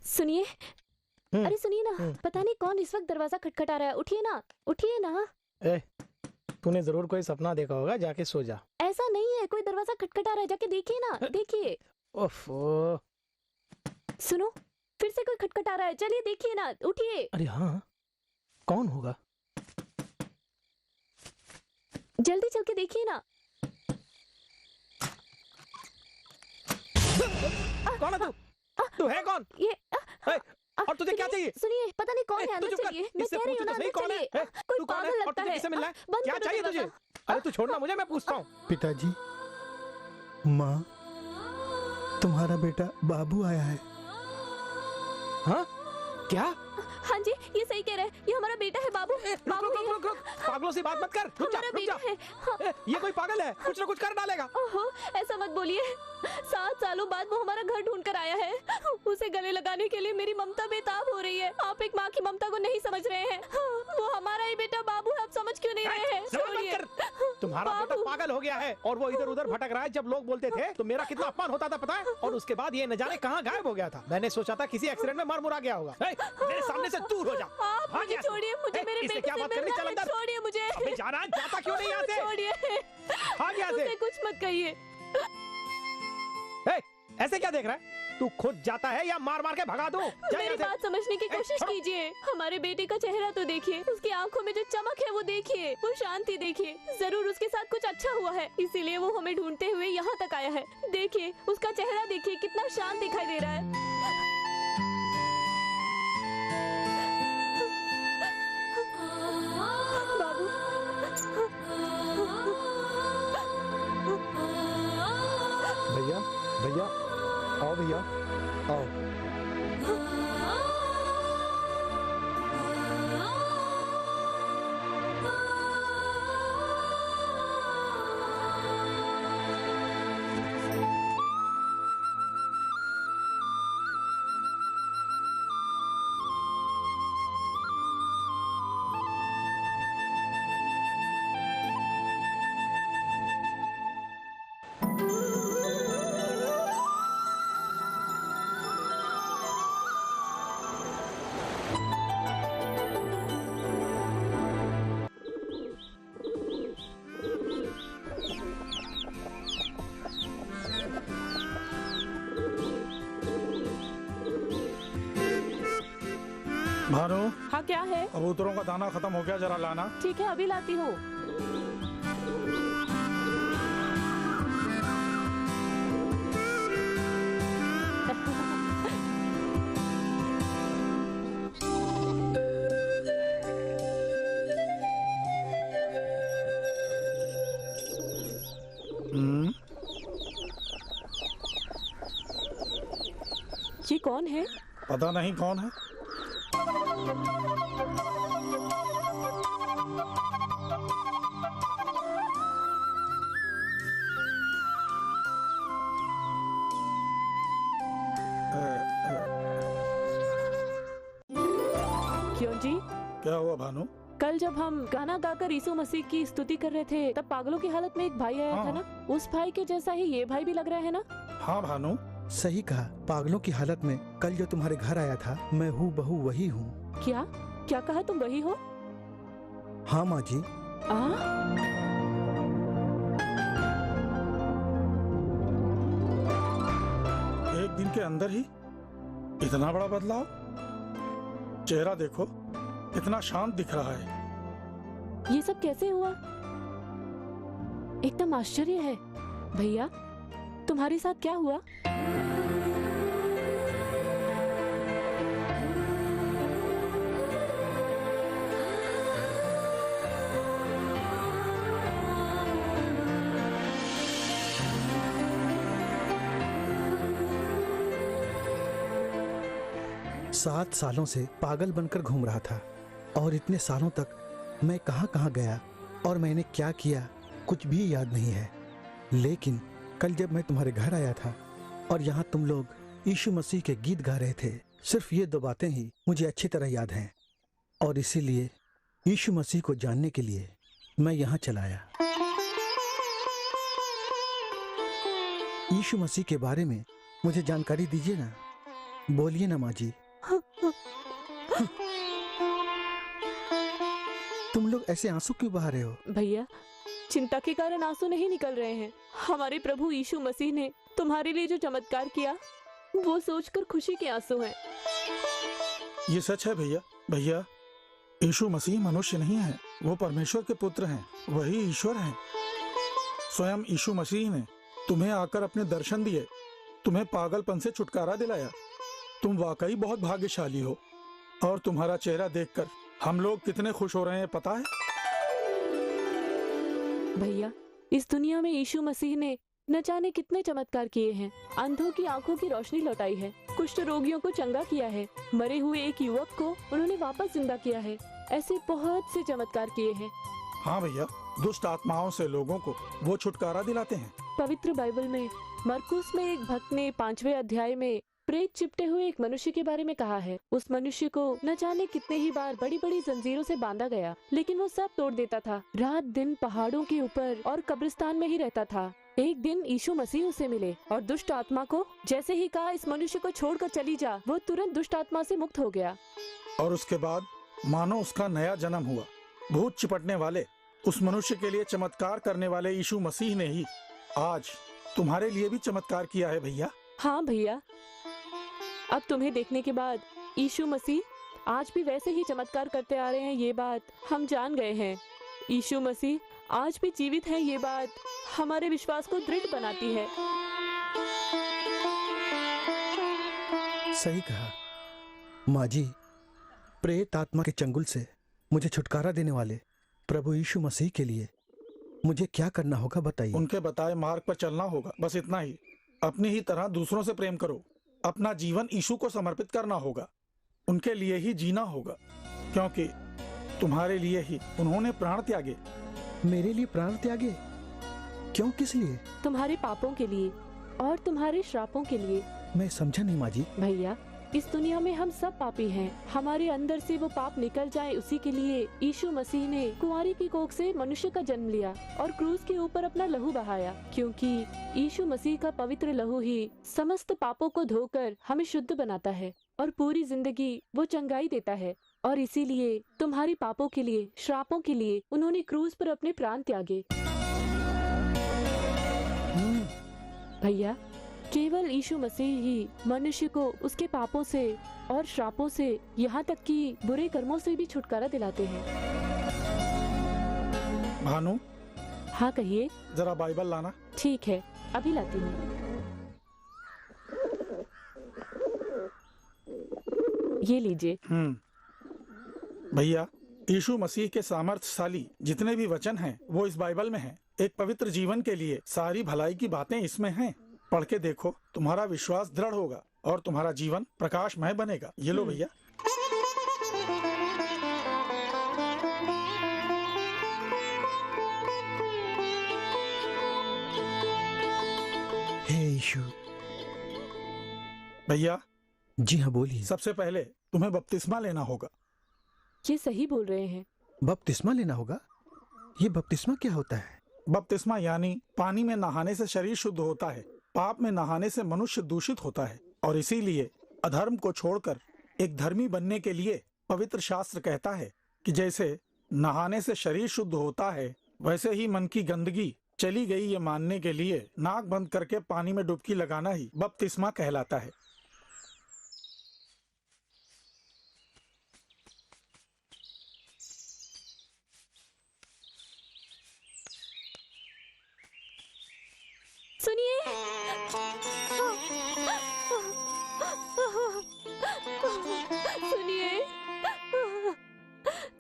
सुनिए, अरे सुनिए ना, पता नहीं कौन इस वक्त दरवाजा खटखटा रहा है। उठिए ना, उठिए ना। ए, तूने जरूर कोई सपना देखा होगा, जाके सो जा। ऐसा नहीं है, कोई दरवाजा खटखटा रहा है, जाके देखिए ना, देखिए। ओफो। सुनो, फिर से कोई खटखटा रहा है, चलिए देखिए ना, उठिए। अरे हाँ, कौन होगा? जल्दी चल के देखिए ना। कौन है तू? तू है कौन? ये और तुझे क्या चाहिए? सुनिए, पता नहीं कौन है, अंदर चलिए। मैं कह रही हूँ ना, अंदर चलिए। कोई पागल लगता है। किससे मिलना है? बंद क्या करो चाहिए तुझे? दरवाजा। अरे तू छोड़ना मुझे, मैं पूछता हूँ। पिताजी, माँ, तुम्हारा बेटा बाबू आया है। हाँ? क्या? हाँ जी, ये सही कह रहे हैं, ये हमारा बेटा है बाबू। बाबू रुक, पागलों से बात मत कर। रुक जा, रुक जा। ये कोई पागल है, कुछ ना कुछ कर डालेगा। ओहो, ऐसा मत बोलिए। 7 सालों बाद वो हमारा घर ढूंढ कर आया है। उसे गले लगाने के लिए मेरी ममता बेताब हो रही है। आप एक माँ की ममता को नहीं समझ रहे हैं। वो हमारा ही बेटा बाबू है, आप समझ क्यों नहीं रहे हैं? छोड़िए। तुम्हारा बेटा पागल हो गया है और वो इधर उधर भटक रहा है। जब लोग बोलते थे तो मेरा कितना अपमान होता था पता है? और उसके बाद ये न जाने कहाँ गायब हो गया था। मैंने सोचा था किसी एक्सीडेंट में मर मुरा गया होगा। मेरे सामने से दूर हो जा। आप मुझे छोड़िए, मुझे मेरे बेटे क्या से बात करनी? मिलना चल है। अंदर। छोड़िए मुझे। अबे जाना, जाता क्यों नहीं यहाँ से? छोड़िए। भाग यहाँ से। उसे कुछ मत कहिए। ऐसे क्या देख रहा है? तू खुद जाता है या मार मार के भगा दूं? मेरी बात समझने की कोशिश कीजिए। हमारे बेटे का चेहरा तो देखिए, उसकी आंखों में जो चमक है वो देखिए, वो शांति देखिए। जरूर उसके साथ कुछ अच्छा हुआ है, इसीलिए वो हमें ढूंढते हुए यहाँ तक आया है। देखिए उसका चेहरा, देखिए कितना शांत दिखाई दे रहा है। बाबू, भैया, भैया, आओ भैया, आओ। भानु, हाँ क्या है? कबूतरों का दाना खत्म हो गया, जरा लाना। ठीक है, अभी लाती हूँ। ये कौन है? पता नहीं कौन है। क्यों जी? क्या हुआ भानु? कल जब हम गाना गाकर यीशु मसीह की स्तुति कर रहे थे, तब पागलों की हालत में एक भाई आया था ना? उस भाई के जैसा ही ये भाई भी लग रहा है ना? हाँ भानु, सही कहा। पागलों की हालत में कल जो तुम्हारे घर आया था, मैं हूँ बहू वही हूँ। क्या क्या कहा? तुम वही हो? हाँ माँ जी। एक दिन के अंदर ही इतना बड़ा बदलाव? चेहरा देखो, इतना शांत दिख रहा है। ये सब कैसे हुआ? एकदम आश्चर्य है। भैया, तुम्हारे साथ क्या हुआ? सात सालों से पागल बनकर घूम रहा था और इतने सालों तक मैं कहां कहां गया और मैंने क्या किया कुछ भी याद नहीं है। लेकिन कल जब मैं तुम्हारे घर आया था और यहाँ तुम लोग यीशु मसीह के गीत गा रहे थे, सिर्फ ये दो बातें ही मुझे अच्छी तरह याद हैं और इसीलिए यीशु मसीह को जानने के लिए मैं यहाँ चला आया। यीशु मसीह के बारे में मुझे जानकारी दीजिए ना। बोलिए ना माँ जी। तुम लोग ऐसे आंसू क्यों बहा रहे हो? भैया, चिंता के कारण आंसू नहीं निकल रहे हैं। हमारे प्रभु यीशु मसीह ने तुम्हारे लिए जो चमत्कार किया वो सोचकर खुशी के आंसू हैं। ये सच है भैया। भैया, यीशु मसीह मनुष्य नहीं है, वो परमेश्वर के पुत्र हैं, वही ईश्वर हैं। स्वयं यीशु मसीह ने तुम्हें आकर अपने दर्शन दिए, तुम्हें पागलपन से छुटकारा दिलाया। तुम वाकई बहुत भाग्यशाली हो और तुम्हारा चेहरा देखकर हम लोग कितने खुश हो रहे हैं पता है? भैया, इस दुनिया में यीशु मसीह ने न जाने कितने चमत्कार किए हैं। अंधों की आंखों की रोशनी लौटाई है, कुष्ठ रोगियों को चंगा किया है, मरे हुए एक युवक को उन्होंने वापस जिंदा किया है। ऐसे बहुत से चमत्कार किए हैं। हाँ भैया, दुष्ट आत्माओं से लोगों को वो छुटकारा दिलाते हैं। पवित्र बाइबल में मरकुस में एक भक्त ने 5वें अध्याय में प्रेत चिपटे हुए एक मनुष्य के बारे में कहा है। उस मनुष्य को न जाने कितने ही बार बड़ी बड़ी जंजीरों से बांधा गया, लेकिन वो सब तोड़ देता था। रात दिन पहाड़ों के ऊपर और कब्रिस्तान में ही रहता था। एक दिन यीशु मसीह उसे मिले और दुष्ट आत्मा को जैसे ही कहा इस मनुष्य को छोड़कर चली जा, वो तुरंत दुष्ट आत्मा से मुक्त हो गया। और उसके बाद मानो उसका नया जन्म हुआ। भूत चिपटने वाले उस मनुष्य के लिए चमत्कार करने वाले यीशु मसीह ने ही आज तुम्हारे लिए भी चमत्कार किया है भैया। हाँ भैया, अब तुम्हें देखने के बाद यीशु मसीह आज भी वैसे ही चमत्कार करते आ रहे हैं, ये बात हम जान गए हैं। यीशु मसीह आज भी जीवित है, ये बात हमारे विश्वास को दृढ़ बनाती है। सही कहा माँ जी। प्रेत आत्मा के चंगुल से मुझे छुटकारा देने वाले प्रभु यीशु मसीह के लिए मुझे क्या करना होगा बताइए। उनके बताए मार्ग पर चलना होगा, बस इतना ही। अपनी ही तरह दूसरों से प्रेम करो, अपना जीवन यीशु को समर्पित करना होगा, उनके लिए ही जीना होगा, क्योंकि तुम्हारे लिए ही उन्होंने प्राण त्यागे। मेरे लिए प्राण त्यागे? क्यों, किस लिए? तुम्हारे पापों के लिए और तुम्हारे श्रापों के लिए। मैं समझा नहीं माँ जी। भैया, इस दुनिया में हम सब पापी हैं। हमारे अंदर से वो पाप निकल जाए, उसी के लिए यीशु मसीह ने कुंवारी की कोख से मनुष्य का जन्म लिया और क्रूस के ऊपर अपना लहू बहाया, क्योंकि यीशु मसीह का पवित्र लहू ही समस्त पापों को धोकर हमें शुद्ध बनाता है और पूरी जिंदगी वो चंगाई देता है। और इसीलिए तुम्हारी पापों के लिए, श्रापों के लिए उन्होंने क्रूस पर अपने प्राण त्यागे। भैया, केवल यीशु मसीह ही मनुष्य को उसके पापों से और श्रापों से, यहाँ तक कि बुरे कर्मों से भी छुटकारा दिलाते हैं। भानु। हाँ कहिए। जरा बाइबल लाना। ठीक है, अभी लाती हूँ। ये लीजिए। भैया, यीशु मसीह के सामर्थ्यशाली जितने भी वचन हैं वो इस बाइबल में हैं। एक पवित्र जीवन के लिए सारी भलाई की बातें इसमें हैं। पढ़ के देखो, तुम्हारा विश्वास दृढ़ होगा और तुम्हारा जीवन प्रकाशमय बनेगा। ये लो भैया। हे यीशु। भैया। जी हाँ, बोलिए। सबसे पहले तुम्हें बपतिस्मा लेना होगा। ये सही बोल रहे हैं। बपतिस्मा लेना होगा? ये बपतिस्मा क्या होता है? बपतिस्मा यानी पानी में नहाने से शरीर शुद्ध होता है, पाप में नहाने से मनुष्य दूषित होता है, और इसीलिए अधर्म को छोड़कर एक धर्मी बनने के लिए पवित्र शास्त्र कहता है कि जैसे नहाने से शरीर शुद्ध होता है, वैसे ही मन की गंदगी चली गई ये मानने के लिए नाक बंद करके पानी में डुबकी लगाना ही बपतिस्मा कहलाता है। सुनिए, सुनिए,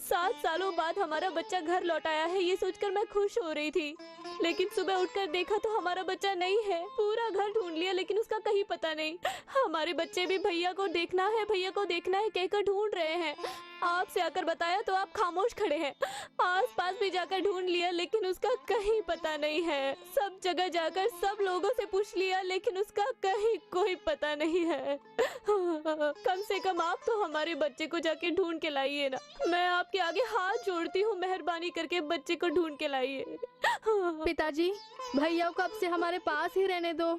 7 सालों बाद हमारा बच्चा घर लौट आया है, ये सोचकर मैं खुश हो रही थी। लेकिन सुबह उठकर देखा तो हमारा बच्चा नहीं है। पूरा घर ढूंढ लिया लेकिन उसका कहीं पता नहीं। हमारे बच्चे भी भैया को देखना है, भैया को देखना है कहकर ढूंढ रहे हैं। आपसे आकर बताया तो आप खामोश खड़े हैं। आसपास भी जाकर ढूंढ लिया लेकिन उसका कहीं पता नहीं है। सब जगह जाकर सब लोगों से पूछ लिया लेकिन उसका कहीं कोई पता नहीं है। कम से कम आप तो हमारे बच्चे को जाके ढूंढ के लाइए ना। मैं आपके आगे हाथ जोड़ती हूँ, मेहरबानी करके बच्चे को ढूंढ के लाइए। पिताजी, भैया को अब से हमारे पास ही रहने दो।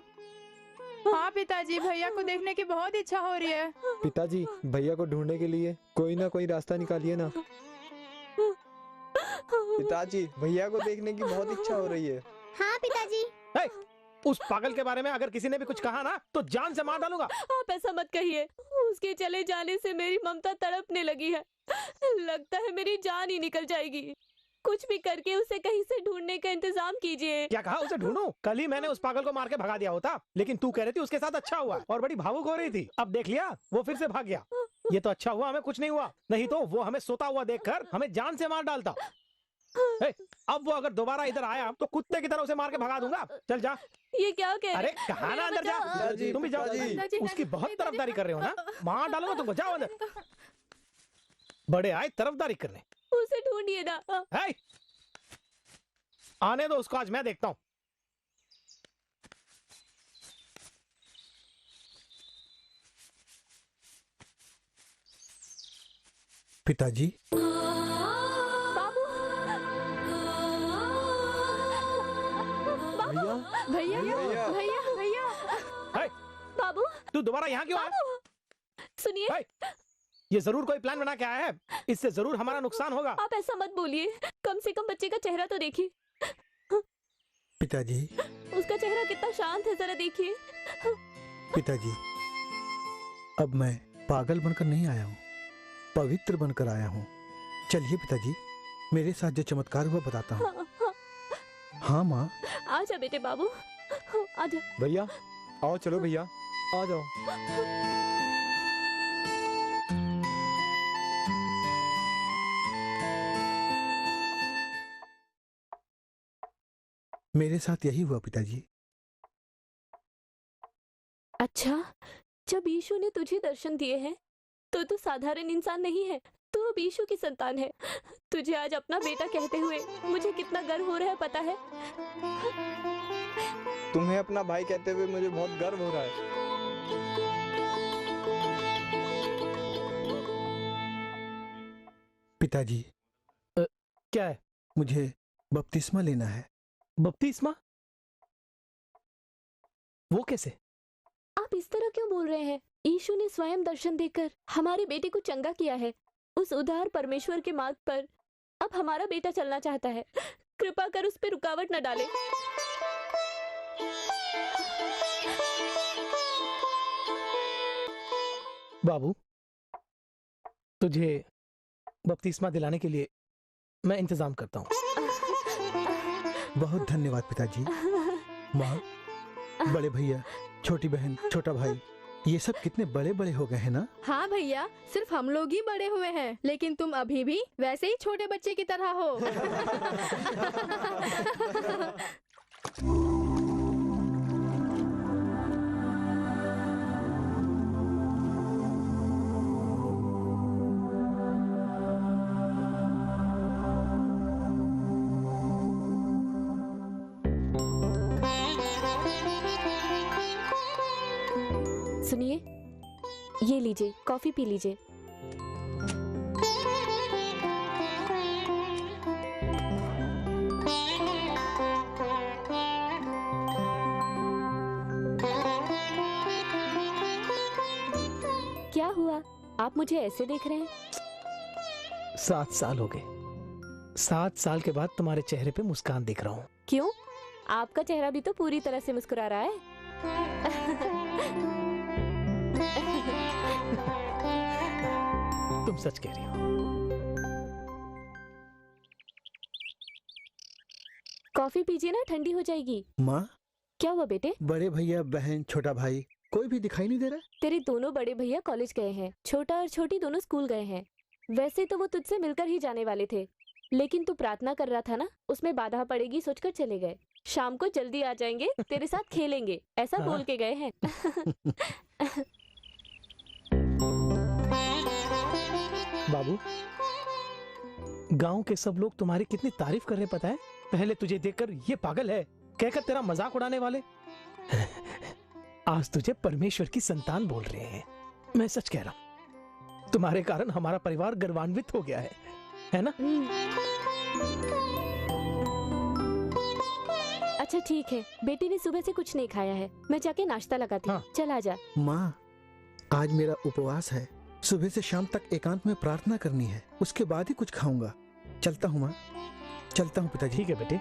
हाँ पिताजी, भैया को देखने की बहुत इच्छा हो रही है। पिताजी, भैया को ढूंढने के लिए कोई ना कोई रास्ता निकालिए ना। पिताजी, भैया को देखने की बहुत इच्छा हो रही है। हाँ पिताजी। उस पागल के बारे में अगर किसी ने भी कुछ कहा ना तो जान से मार डालूंगा। आप ऐसा मत कहिए, उसके चले जाने से मेरी ममता तड़पने लगी है। लगता है मेरी जान ही निकल जाएगी। कुछ भी करके उसे कहीं से ढूंढने का इंतजाम कीजिए। क्या कहा, उसे ढूंढूं? कल ही मैंने उस पागल को मार के भगा दिया होता, लेकिन तू कह रही थी उसके साथ अच्छा हुआ और बड़ी भावुक हो रही थी। अब देख लिया, वो फिर से भाग गया। ये तो अच्छा हुआ हमें कुछ नहीं हुआ, नहीं तो वो हमें सोता हुआ देखकर हमें जान से मार डालता। अब वो अगर दोबारा इधर आया तो कुत्ते की तरह उसे मार के भगा दूंगा। चल जा। ये क्या कह रहे? अरे कहा ना अंदर जा। तुम भी जाओ। उसकी बहुत तरफदारी कर रहे हो ना, मार डालूंगा तुमको। जाओ अंदर। बड़े आए तरफदारी करने। उसे ढूंढिए ना। आने दो उसको, आज मैं देखता हूँ। पिताजी, भैया भैया भैया भैया। बाबू, तू दोबारा यहाँ क्यों आया? सुनिए, ये जरूर कोई प्लान बना के आया है। इससे जरूर हमारा नुकसान होगा। आप ऐसा मत बोलिए, कम से कम बच्चे का चेहरा तो देखिए। पिताजी, उसका चेहरा कितना शांत है, जरा देखिए। पिताजी, अब मैं पागल बनकर नहीं आया हूँ, पवित्र बनकर आया हूँ। चलिए पिताजी, मेरे साथ जो चमत्कार हुआ बताता हूँ। हाँ माँ। आजा बेटे बाबू, आजा। भैया आओ, चलो भैया आ जाओ। मेरे साथ यही हुआ पिताजी। अच्छा, जब यीशु ने तुझे दर्शन दिए हैं तो तू साधारण इंसान नहीं है, तू अब यीशु की संतान है। तुझे आज अपना बेटा कहते हुए मुझे कितना गर्व हो रहा है, पता है? तुम्हें अपना भाई कहते हुए मुझे बहुत गर्व हो रहा है। पिताजी, क्या है? मुझे बपतिस्मा लेना है। बपतिस्मा? वो कैसे? आप इस तरह क्यों बोल रहे हैं? यीशु ने स्वयं दर्शन देकर हमारे बेटे को चंगा किया है। उस उदार परमेश्वर के मार्ग पर अब हमारा बेटा चलना चाहता है। कृपा कर उस पर रुकावट न डाले। बाबू, तुझे बपतिस्मा दिलाने के लिए मैं इंतजाम करता हूँ। बहुत धन्यवाद पिताजी। माँ, बड़े भैया, छोटी बहन, छोटा भाई, ये सब कितने बड़े बड़े हो गए हैं ना? हाँ भैया, सिर्फ हम लोग ही बड़े हुए हैं, लेकिन तुम अभी भी वैसे ही छोटे बच्चे की तरह हो। सुनिए, ये लीजिए, कॉफी पी लीजिए। क्या हुआ, आप मुझे ऐसे देख रहे हैं? 7 साल हो गए। 7 साल के बाद तुम्हारे चेहरे पे मुस्कान देख रहा हूँ। क्यों? आपका चेहरा भी तो पूरी तरह से मुस्कुरा रहा है। तुम सच कह रही हो। कॉफी पीजिए ना, ठंडी हो जाएगी। माँ, क्या हुआ बेटे? बड़े भैया, बहन, छोटा भाई कोई भी दिखाई नहीं दे रहा। तेरे दोनों बड़े भैया कॉलेज गए हैं, छोटा और छोटी दोनों स्कूल गए हैं। वैसे तो वो तुझसे मिलकर ही जाने वाले थे, लेकिन तू प्रार्थना कर रहा था ना, उसमें बाधा पड़ेगी सोचकर चले गए। शाम को जल्दी आ जाएंगे, तेरे साथ खेलेंगे, ऐसा बोल के गए हैं। बाबू, गांव के सब लोग तुम्हारी कितनी तारीफ कर रहे पता है? पहले तुझे देखकर ये पागल है कहकर तेरा मजाक उड़ाने वाले आज तुझे परमेश्वर की संतान बोल रहे हैं। मैं सच कह रहा हूं, तुम्हारे कारण हमारा परिवार गर्वान्वित हो गया है ना? अच्छा अच्छा ठीक है, बेटी ने सुबह से कुछ नहीं खाया है, मैं जाके नाश्ता लगाती हूँ। चल आजा। माँ, आज मेरा उपवास है। सुबह से शाम तक एकांत में प्रार्थना करनी है, उसके बाद ही कुछ खाऊंगा। चलता हूँ माँ, चलता हूँ पिताजी। ठीक है बेटे।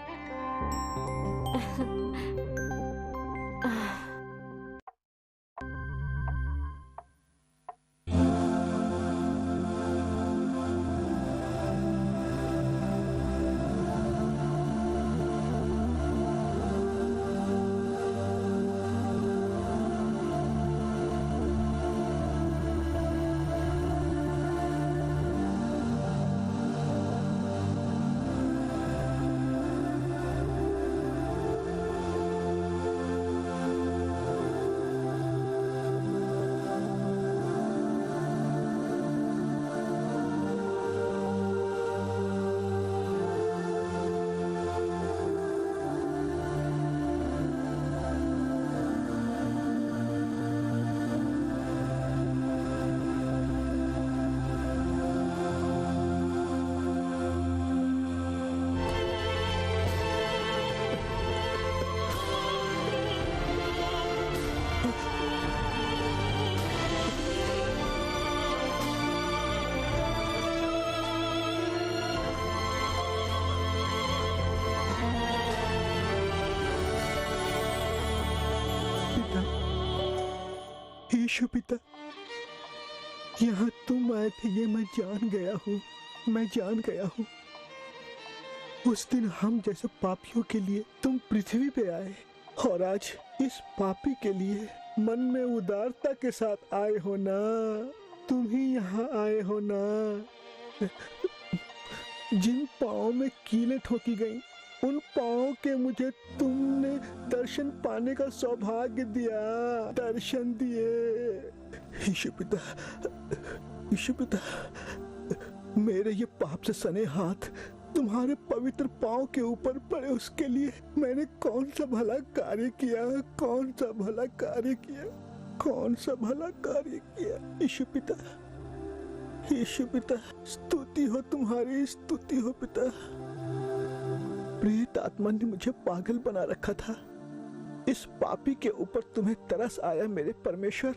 यीशु पिता, यहाँ तुम आए थे ये मैं जान गया हूँ, मैं जान गया हूँ। उस दिन हम जैसे पापियों के लिए तुम पृथ्वी पे आए, और आज इस पापी के लिए मन में उदारता के साथ आए हो ना। तुम ही यहाँ आए हो ना। जिन पाँव में कीलें ठोकी गई, उन पाँव के मुझे तुमने दर्शन पाने का सौभाग्य दिया, दर्शन दिए। यीशु पिता, यीशु पिता, मेरे ये पाप से सने हाथ तुम्हारे पवित्र पाँव के ऊपर पड़े, उसके लिए मैंने कौन सा भला कार्य किया, कौन सा भला कार्य किया, कौन सा भला कार्य किया। यीशु पिता, यीशु पिता, स्तुति हो तुम्हारी, स्तुति हो पिता। प्रेत आत्मा ने मुझे पागल बना रखा था, इस पापी के ऊपर तुम्हें तरस आया मेरे परमेश्वर।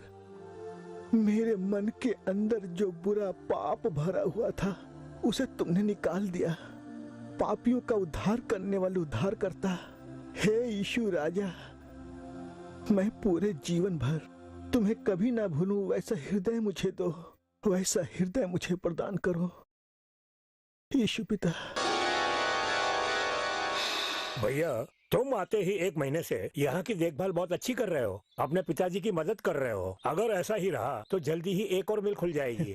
मेरे मन के अंदर जो बुरा पाप भरा हुआ था, उसे तुमने निकाल दिया। पापियों का उद्धार करने वाले उद्धार करता, हे यीशु राजा, मैं पूरे जीवन भर तुम्हें कभी ना भूलूं, वैसा हृदय मुझे दो, वैसा हृदय मुझे प्रदान करो यीशु पिता। भैया, तुम आते ही 1 महीने से यहाँ की देखभाल बहुत अच्छी कर रहे हो, अपने पिताजी की मदद कर रहे हो। अगर ऐसा ही रहा तो जल्दी ही एक और मिल खुल जाएगी।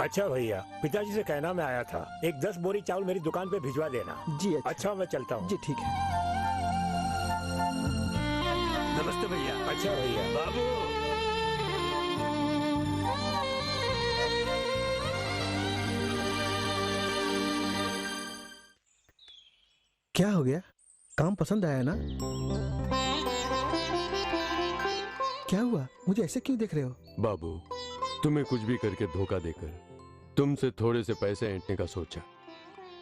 अच्छा भैया, पिताजी से कहना मैं आया था, एक 10 बोरी चावल मेरी दुकान पे भिजवा देना। जी अच्छा, मैं चलता हूँ। जी ठीक है। नमस्ते भैया। अच्छा भैया। बाबू, क्या हो गया? काम पसंद आया ना? क्या हुआ? मुझे ऐसे क्यों देख रहे हो? बाबू, तुम्हें कुछ भी करके धोखा देकर तुमसे थोड़े से पैसे ऐंठने का सोचा,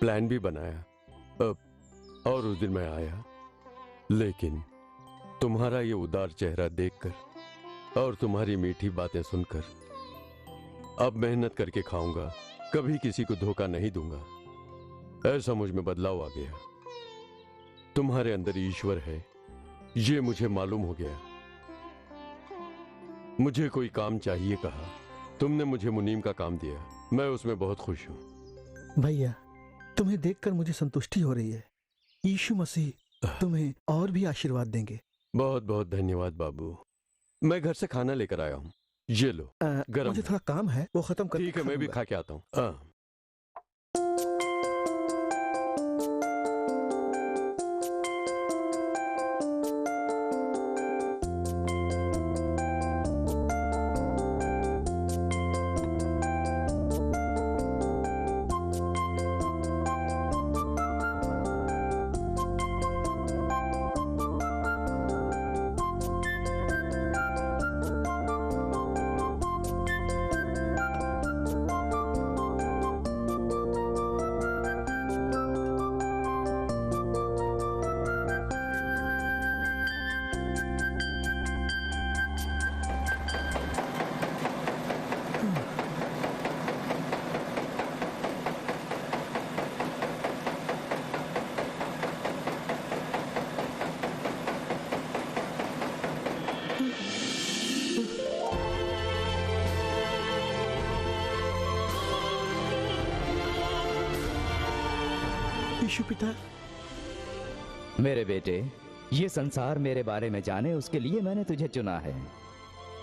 प्लान भी बनाया। और उस दिन मैं आया, लेकिन तुम्हारा ये उदार चेहरा देखकर और तुम्हारी मीठी बातें सुनकर अब मेहनत करके खाऊंगा, कभी किसी को धोखा नहीं दूंगा, ऐसा मुझ में बदलाव आ गया। तुम्हारे अंदर ईश्वर है, ये मुझे मालूम हो गया। मुझे कोई काम चाहिए कहा, तुमने मुझे मुनीम का काम दिया, मैं उसमें बहुत खुश हूं। भैया, तुम्हें देखकर मुझे संतुष्टि हो रही है। यीशु मसीह तुम्हें और भी आशीर्वाद देंगे। बहुत बहुत धन्यवाद बाबू। मैं घर से खाना लेकर आया हूँ, ये लो गरम। मुझे थोड़ा काम है, वो खत्म कर। ठीक है, मैं भी खा के आता हूँ। यीशु पिता। मेरे बेटे, ये संसार मेरे बारे में जाने उसके लिए मैंने तुझे चुना है।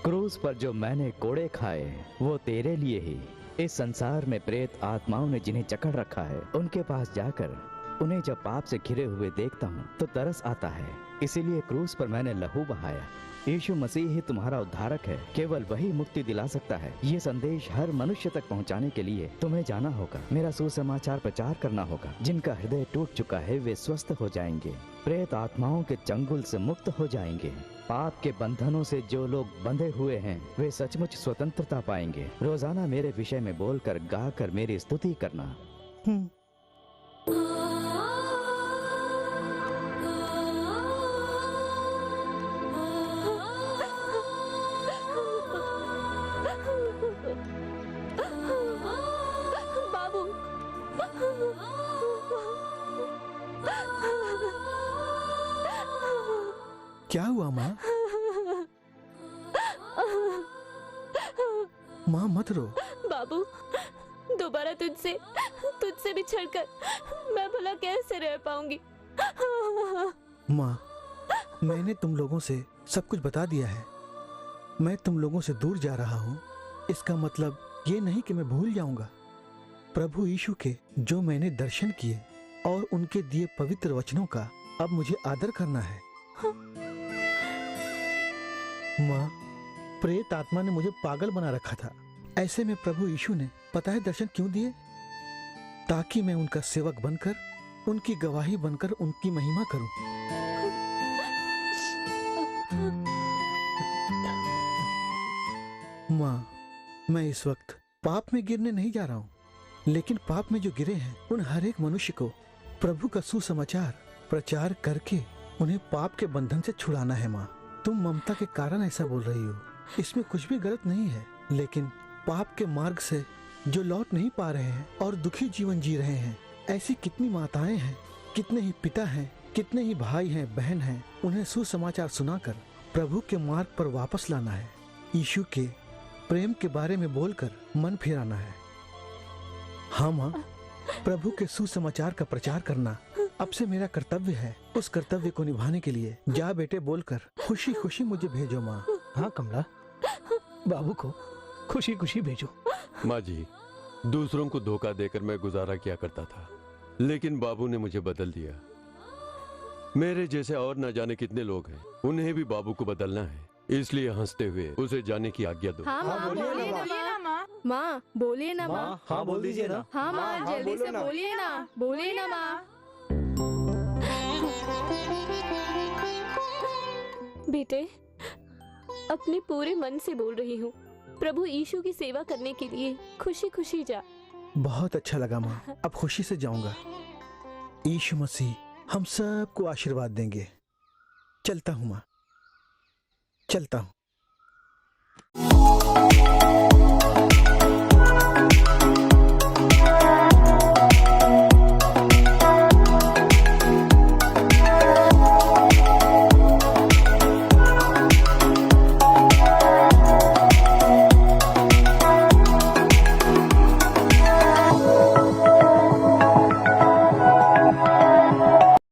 क्रूस पर जो मैंने कोड़े खाए वो तेरे लिए ही। इस संसार में प्रेत आत्माओं ने जिन्हें जकड़ रखा है, उनके पास जाकर उन्हें जब पाप से घिरे हुए देखता हूँ तो तरस आता है। इसीलिए क्रूस पर मैंने लहू बहाया। यीशु मसीह ही तुम्हारा उद्धारक है, केवल वही मुक्ति दिला सकता है। ये संदेश हर मनुष्य तक पहुंचाने के लिए तुम्हें जाना होगा, मेरा सुसमाचार प्रचार करना होगा। जिनका हृदय टूट चुका है वे स्वस्थ हो जाएंगे, प्रेत आत्माओं के चंगुल से मुक्त हो जाएंगे। पाप के बंधनों से जो लोग बंधे हुए हैं वे सचमुच स्वतंत्रता पाएंगे। रोजाना मेरे विषय में बोलकर गाकर मेरी स्तुति करना। बाबू, क्या हुआ माँ? माँ मत रो। बाबू, दोबारा तुझसे बिछड़कर मैं भला कैसे रह पाऊंगी? माँ, मैंने तुम लोगों से सब कुछ बता दिया है। मैं तुम लोगों से दूर जा रहा हूँ, इसका मतलब ये नहीं कि मैं भूल जाऊंगा। प्रभु यीशु के जो मैंने दर्शन किए और उनके दिए पवित्र वचनों का अब मुझे आदर करना है। माँ, प्रेत आत्मा ने मुझे पागल बना रखा था। ऐसे में प्रभु यीशु ने पता है दर्शन क्यों दिए? ताकि मैं उनका सेवक बनकर, उनकी गवाही बनकर उनकी महिमा करूं। माँ, मैं इस वक्त पाप में गिरने नहीं जा रहा हूँ, लेकिन पाप में जो गिरे हैं उन हर एक मनुष्य को प्रभु का सुसमाचार प्रचार करके उन्हें पाप के बंधन से छुड़ाना है। माँ, तुम ममता के कारण ऐसा बोल रही हो, इसमें कुछ भी गलत नहीं है। लेकिन पाप के मार्ग से जो लौट नहीं पा रहे हैं और दुखी जीवन जी रहे हैं, ऐसी कितनी माताएं हैं, कितने ही पिता हैं, कितने ही भाई हैं, बहन हैं, उन्हें सुसमाचार सुनाकर प्रभु के मार्ग पर वापस लाना है। यीशु के प्रेम के बारे में बोलकर मन फिराना है। हाँ माँ, प्रभु के सुसमाचार का प्रचार करना अब से मेरा कर्तव्य है। उस कर्तव्य को निभाने के लिए जा बेटे बोलकर खुशी खुशी मुझे भेजो माँ। हाँ कमला, बाबू को खुशी खुशी भेजो। माँ जी, दूसरों को धोखा देकर मैं गुजारा किया करता था, लेकिन बाबू ने मुझे बदल दिया। मेरे जैसे और न जाने कितने लोग हैं, उन्हें भी बाबू को बदलना है। इसलिए हंसते हुए उसे जाने की आज्ञा दो। हाँ माँ, बोलिए ना माँ। माँ बोलिए ना माँ। हाँ बोल दीजिए ना। हाँ माँ, जल्दी से बोलिए ना, बोलिए ना माँ। बेटे, अपने पूरे मन से बोल रही हूँ, प्रभु यीशु की सेवा करने के लिए खुशी खुशी जा। बहुत अच्छा लगा माँ, अब खुशी से जाऊंगा। यीशु मसीह हम सबको आशीर्वाद देंगे। चलता हूँ माँ, चलता हूँ।